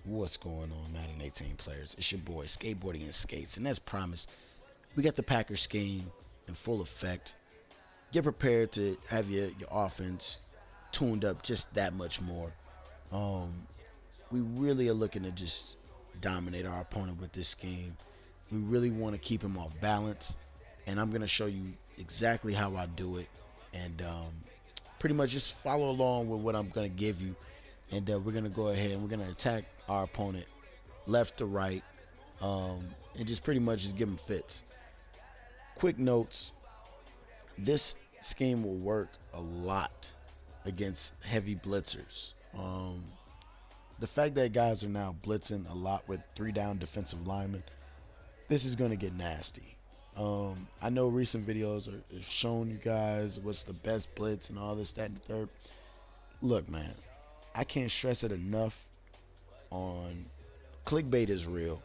What's going on, Madden 18 players? It's your boy, Skateboardians Skates, and as promised, we got the Packers scheme in full effect. Get prepared to have your offense tuned up just that much more. Um, we really are looking to just dominate our opponent with this scheme. We really want to keep him off balance, and I'm going to show you exactly how I do it, and pretty much just follow along with what I'm going to give you. And we're going to go ahead and we're going to attack our opponent left to right, and just pretty much just give them fits. Quick notes: this scheme will work a lot against heavy blitzers. The fact that guys are now blitzing a lot with 3 down defensive linemen, this is going to get nasty. I know recent videos are showing you guys what's the best blitz and all this, that, and the third. Look, man, I can't stress it enough on clickbait is real.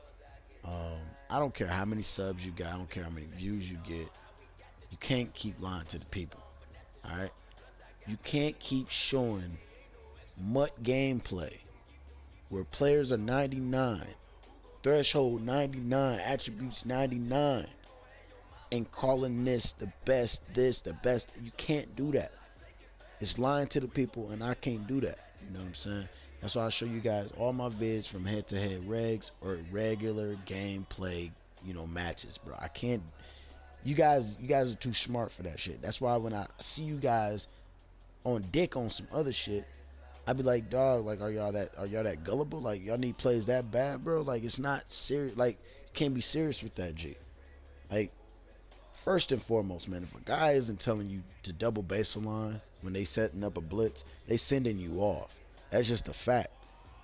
I don't care how many subs you got. I don't care how many views you get. You can't keep lying to the people. All right? You can't keep showing MUT gameplay where players are 99, threshold 99, attributes 99, and calling this, the best. You can't do that. It's lying to the people, and I can't do that. You know what I'm saying? That's why I show you guys all my vids from head-to-head regs or regular gameplay, matches, bro. I can't. You guys are too smart for that shit. That's why when I see you guys on dick on some other shit, I be like, dog, like, are y'all that gullible? Like, y'all need plays that bad, bro? Like, it's not serious. Like, you can't be serious with that, G. Like, first and foremost, man, if a guy isn't telling you to double baseline when they setting up a blitz, they sending you off. That's just a fact.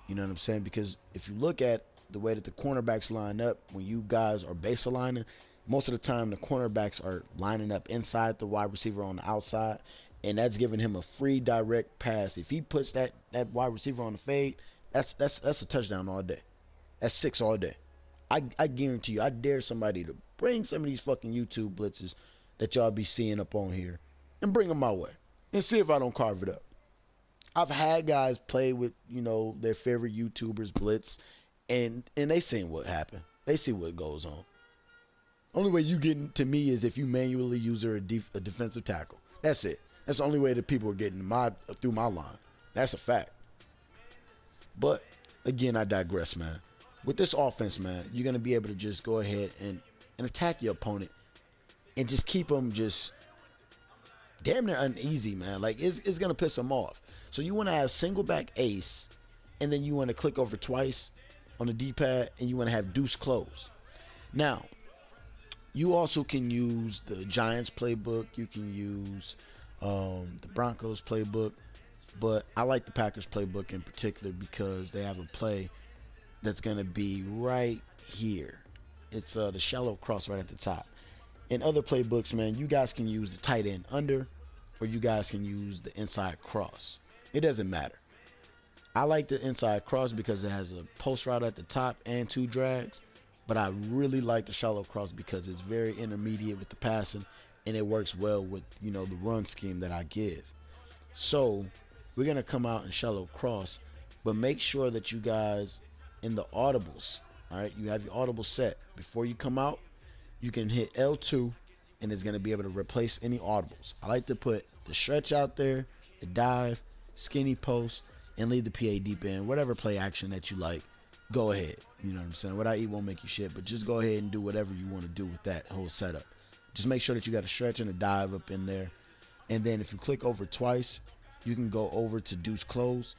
You know what I'm saying? Because if you look at the way that the cornerbacks line up when you guys are baselining, most of the time the cornerbacks are lining up inside the wide receiver on the outside, and that's giving him a free direct pass. If he puts that wide receiver on the fade, that's a touchdown all day. That's 6 all day. I guarantee you, I dare somebody to bring some of these fucking YouTube blitzes that y'all be seeing up on here and bring them my way and see if I don't carve it up. I've had guys play with, their favorite YouTubers blitz, and they seen what happened. They see what goes on. Only way you get to me is if you manually use a defensive tackle. That's it. That's the only way that people are getting through my line. That's a fact. But again, I digress, man. With this offense, man, you're gonna be able to just go ahead and attack your opponent and just keep them just damn near uneasy, man. Like, it's gonna piss them off. So you want to have single back ace, and then you want to click over twice on the D-pad, and you want to have deuce close. Now, you also can use the Giants playbook. You can use the Broncos playbook, but I like the Packers playbook in particular because they have a play that's gonna be right here. It's the shallow cross right at the top. In other playbooks, man, you guys can use the tight end under, or you guys can use the inside cross. It doesn't matter. I like the inside cross because it has a post route at the top and 2 drags, but I really like the shallow cross because it's very intermediate with the passing, and it works well with, the run scheme that I give. So we're going to come out in shallow cross, but make sure that you guys in the audibles, all right, you have your audible set. Before you come out, you can hit L2, and it's going to be able to replace any audibles. I like to put the stretch out there, the dive, skinny post, and leave the PA deep in. Whatever play action that you like, go ahead. You know what I'm saying? What I eat won't make you shit, but just go ahead and do whatever you want to do with that whole setup. Just make sure that you got a stretch and a dive up in there. And then if you click over twice, you can go over to deuce close.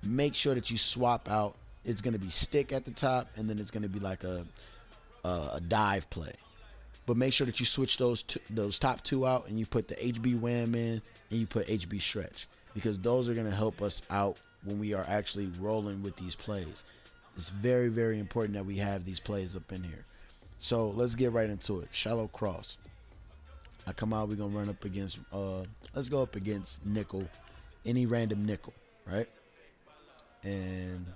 Make sure that you swap out. It's going to be stick at the top, and then it's going to be like a dive play. But make sure that you switch those top 2 out, and you put the HB wham in, and you put HB stretch, because those are going to help us out when we are actually rolling with these plays. It's very, very important that we have these plays up in here. So let's get right into it. Shallow cross. I come out, we're going to run up against, let's go up against nickel, any random nickel, right? And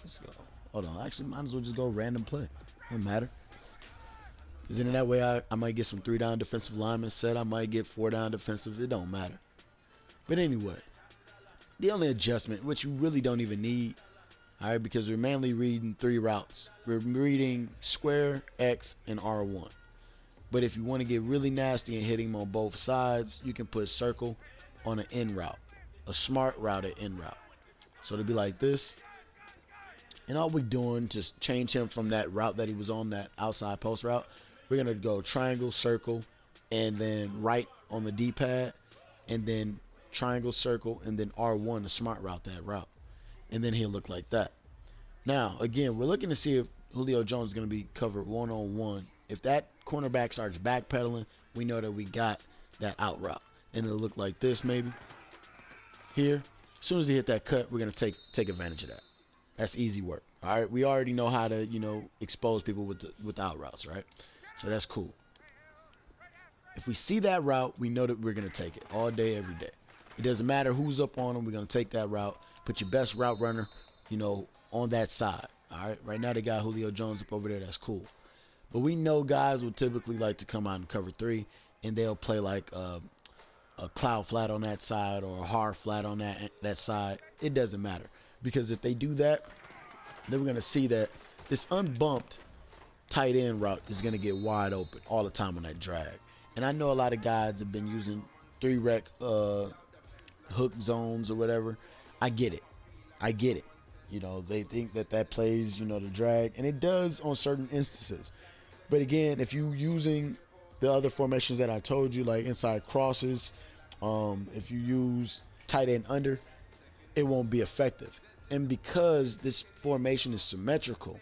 let's go. Hold on, actually might as well just go random play. Don't matter. Because in that way, I might get some 3 down defensive linemen set. I might get 4 down defensive. It don't matter. But anyway, the only adjustment, which you really don't even need, All right, because we're mainly reading 3 routes. We're reading square, X, and R1. But if you want to get really nasty and hitting them on both sides, you can put circle on an in route, a smart routed in route. So it'll be like this. And all we're doing, just change him from that route that he was on, that outside post route. We're going to go triangle, circle, and then right on the D-pad, and then triangle, circle, and then R1 to smart route that route. And then he'll look like that. Now, again, we're looking to see if Julio Jones is going to be covered one-on-one. If that cornerback starts backpedaling, we know that we got that out route. And it'll look like this maybe. Here, as soon as he hit that cut, we're going to take advantage of that. That's easy work. All right, we already know how to, expose people with out routes, right? So that's cool. If we see that route, we know that we're going to take it all day, every day. It doesn't matter who's up on them. We're going to take that route. Put your best route runner, on that side. All right, right now they got Julio Jones up over there. That's cool. But we know guys will typically like to come out and cover 3, and they'll play like a cloud flat on that side or a hard flat on that side. It doesn't matter, because if they do that, then we're going to see that this unbumped tight end route is going to get wide open all the time on that drag. And I know a lot of guys have been using 3-rec hook zones or whatever. I get it. They think that plays, the drag, and it does on certain instances. But again, if you're using the other formations that I told you, like inside crosses, if you use tight end under, it won't be effective. And because this formation is symmetrical,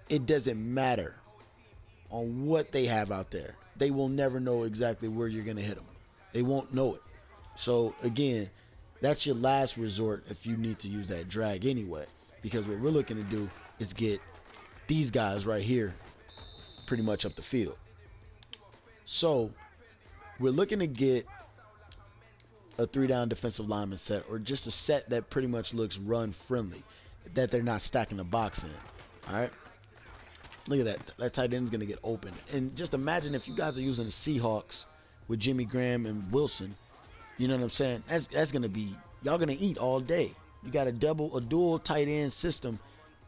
it doesn't matter on what they have out there. They will never know exactly where you're going to hit them. They won't know it. So again, that's your last resort if you need to use that drag anyway, because what we're looking to do is get these guys right here pretty much up the field. So we're looking to get a 3-down defensive lineman set, or just a set that pretty much looks run friendly, that they're not stacking the box in. All right, look at that. That tight end is going to get open. And just imagine if you guys are using the Seahawks with Jimmy Graham and Wilson. You know what I'm saying? That's going to be, y'all going to eat all day. You got a dual tight end system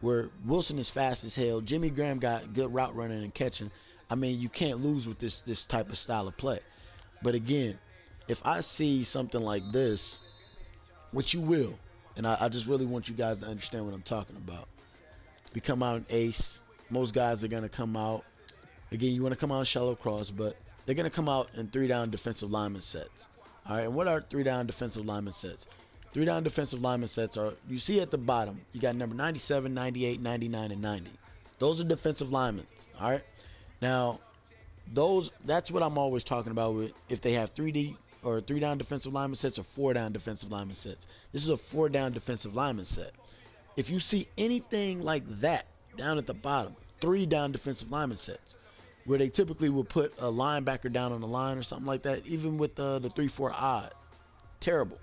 where Wilson is fast as hell. Jimmy Graham got good route running and catching. I mean, you can't lose with this type of style of play. But again, if I see something like this, which you will, and I just really want you guys to understand what I'm talking about. We come out in ace. Most guys are going to come out. Again, you want to come out in shallow cross, but they're going to come out in 3-down defensive lineman sets. All right, and what are 3-down defensive lineman sets? 3-down defensive lineman sets are, you see at the bottom, you got number 97, 98, 99, and 90. Those are defensive linemen, all right? Now, that's what I'm always talking about with if they have 3-down defensive lineman sets or 4-down defensive lineman sets. This is a 4-down defensive lineman set. If you see anything like that down at the bottom, 3-down defensive lineman sets, where they typically will put a linebacker down on the line or something like that, even with the 3-4 odd. Terrible.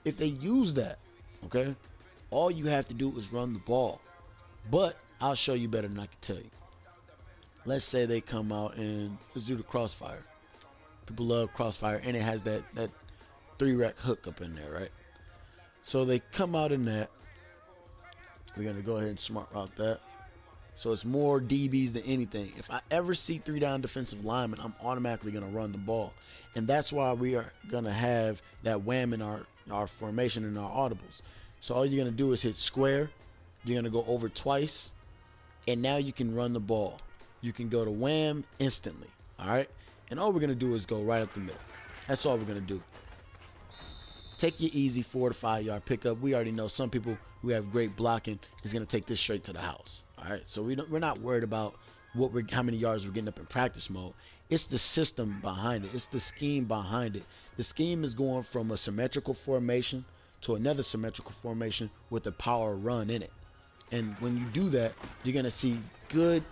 If they use that, okay, all you have to do is run the ball. But I'll show you better than I can tell you. Let's say they come out and let's do the crossfire. People love crossfire, and it has that 3-rec hook up in there, right? So they come out in that. We're going to go ahead and smart route that. So it's more DBs than anything. If I ever see 3-down defensive linemen, I'm automatically going to run the ball. And that's why we are going to have that wham in our formation and our audibles. So all you're going to do is hit square. You're going to go over twice. And now you can run the ball. You can go to wham instantly. All right? And all we're going to do is go right up the middle. That's all we're going to do. Take your easy 4 to 5 yard pickup. We already know some people who have great blocking is going to take this straight to the house. All right, so we're not worried about how many yards we're getting up in practice mode. It's the system behind it. It's the scheme behind it. The scheme is going from a symmetrical formation to another symmetrical formation with a power run in it. And when you do that, you're going to see good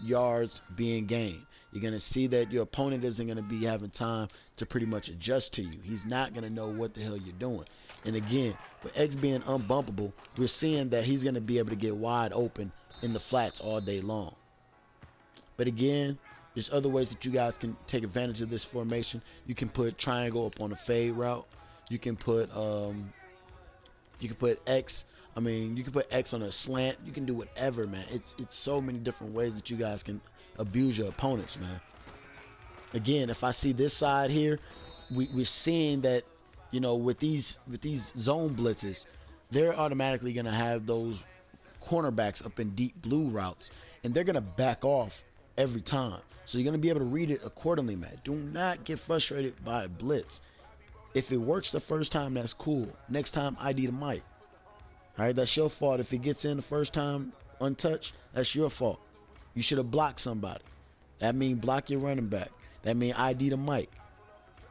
yards being gained. You're going to see that your opponent isn't going to be having time to pretty much adjust to you. He's not going to know what the hell you're doing. And again, with X being unbumpable, we're seeing that he's going to be able to get wide open in the flats all day long. But again, there's other ways that you guys can take advantage of this formation. You can put triangle up on a fade route. You can put You can put X. I mean, you can put X on a slant. You can do whatever, man. It's so many different ways that you guys can abuse your opponents, man. Again, if I see this side here, we're seeing that, you know, with these zone blitzes, they're automatically gonna have those cornerbacks up in deep blue routes, and they're gonna back off every time. So you're gonna be able to read it accordingly, man. Do not get frustrated by a blitz. If it works the first time, that's cool. Next time, ID the mic. All right, that's your fault. If it gets in the first time untouched, that's your fault. You should have blocked somebody. That means block your running back. That means ID the mic.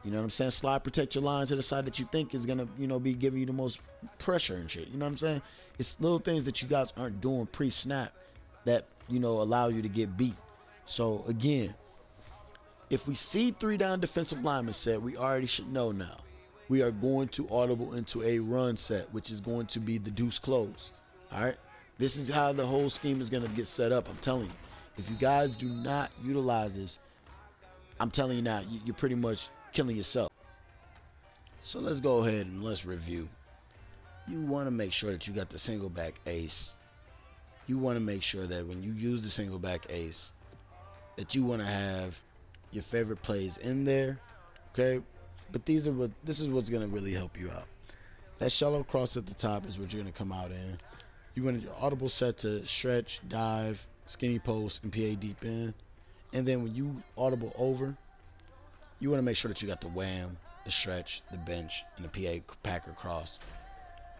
You know what I'm saying? Slide protect your line to the side that you think is gonna, you know, be giving you the most pressure and shit. You know what I'm saying? It's little things that you guys aren't doing pre-snap that, you know, allow you to get beat. So again, if we see 3 down defensive linemen set, we already should know now. We are going to audible into a run set, which is going to be the deuce close. All right, this is how the whole scheme is going to get set up. I'm telling you, if you guys do not utilize this, I'm telling you now, you're pretty much killing yourself. So let's go ahead and let's review. You want to make sure that you got the single back ace. You want to make sure that when you use the single back ace, that you want to have your favorite plays in there, okay? But this is what's gonna really help you out. That shallow cross at the top is what you're gonna come out in. You want your audible set to stretch, dive, skinny post, and PA deep in. And then when you audible over, you want to make sure that you got the wham, the stretch, the bench, and the PA Packer cross.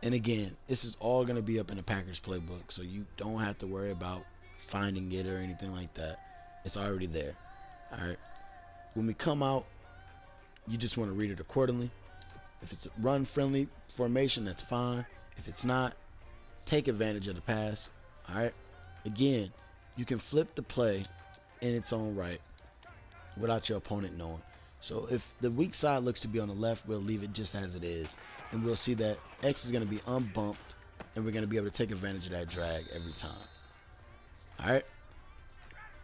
And again, this is all gonna be up in the Packers playbook, so you don't have to worry about finding it or anything like that. It's already there. All right. When we come out, you just want to read it accordingly. If it's a run-friendly formation, that's fine. If it's not, take advantage of the pass. All right. Again, you can flip the play in its own right without your opponent knowing. So if the weak side looks to be on the left, we'll leave it just as it is, and we'll see that X is going to be unbumped, and we're going to be able to take advantage of that drag every time. All right.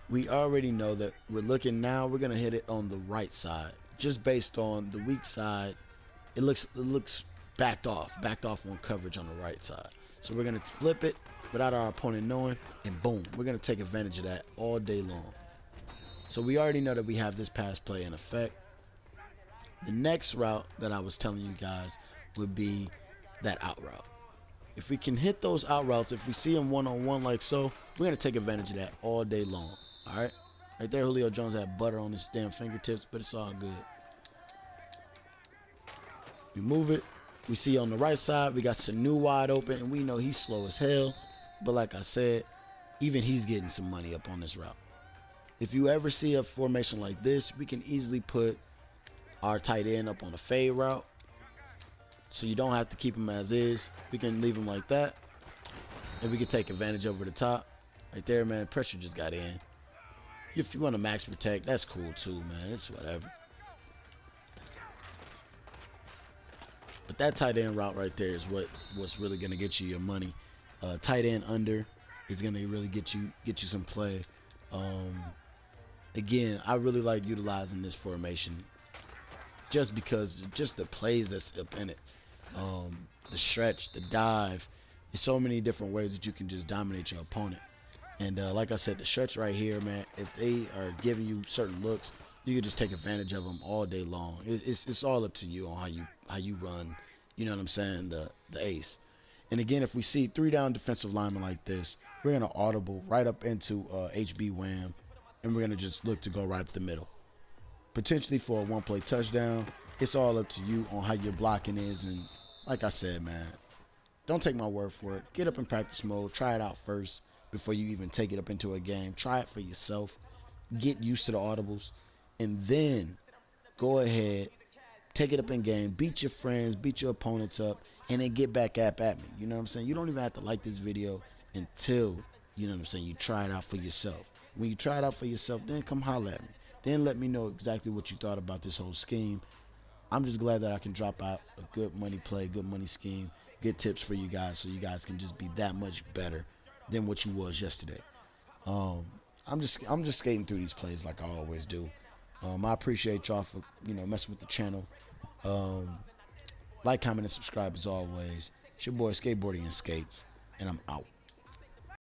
We already know that we're looking now. We're going to hit it on the right side. Just based on the weak side, it looks backed off on coverage on the right side. So we're gonna flip it without our opponent knowing, and boom, we're gonna take advantage of that all day long. So we already know that we have this pass play in effect. The next route that I was telling you guys would be that out route. If we can hit those out routes, if we see them one-on-one like so, we're gonna take advantage of that all day long. All right. Right there, Julio Jones had butter on his damn fingertips, but it's all good. We move it. We see on the right side, we got Sanu wide open, and we know he's slow as hell. But like I said, even he's getting some money up on this route. If you ever see a formation like this, we can easily put our tight end up on a fade route. So you don't have to keep him as is. We can leave him like that, and we can take advantage over the top. Right there, man, pressure just got in. If you want to max protect, that's cool too, man. It's whatever. But that tight end route right there is what's really gonna get you your money. Tight end under is gonna really get you some play. Again, I really like utilizing this formation just because just the plays that's up in it. The stretch, the dive. There's so many different ways that you can just dominate your opponent. And like I said, the stretch right here, man, if they are giving you certain looks, you can just take advantage of them all day long. It's all up to you on how you run, you know what I'm saying, the ace. And again, if we see 3 down defensive linemen like this, we're going to audible right up into HB wham, and we're going to just look to go right up the middle. Potentially for a one-play touchdown. It's all up to you on how your blocking is. And like I said, man, don't take my word for it. Get up in practice mode. Try it out first before you even take it up into a game. Try it for yourself. Get used to the audibles. And then go ahead, take it up in game, beat your friends, beat your opponents up, and then get back at me. You know what I'm saying? You don't even have to like this video until, you know what I'm saying, you try it out for yourself. When you try it out for yourself, then come holler at me. Then let me know exactly what you thought about this whole scheme. I'm just glad that I can drop out a good money play, good money scheme, good tips for you guys so you guys can just be that much better than what you was yesterday. I'm just skating through these plays like I always do. I appreciate y'all for, you know, messing with the channel. Like, comment, and subscribe as always. It's your boy Skateboardians Skates, and I'm out.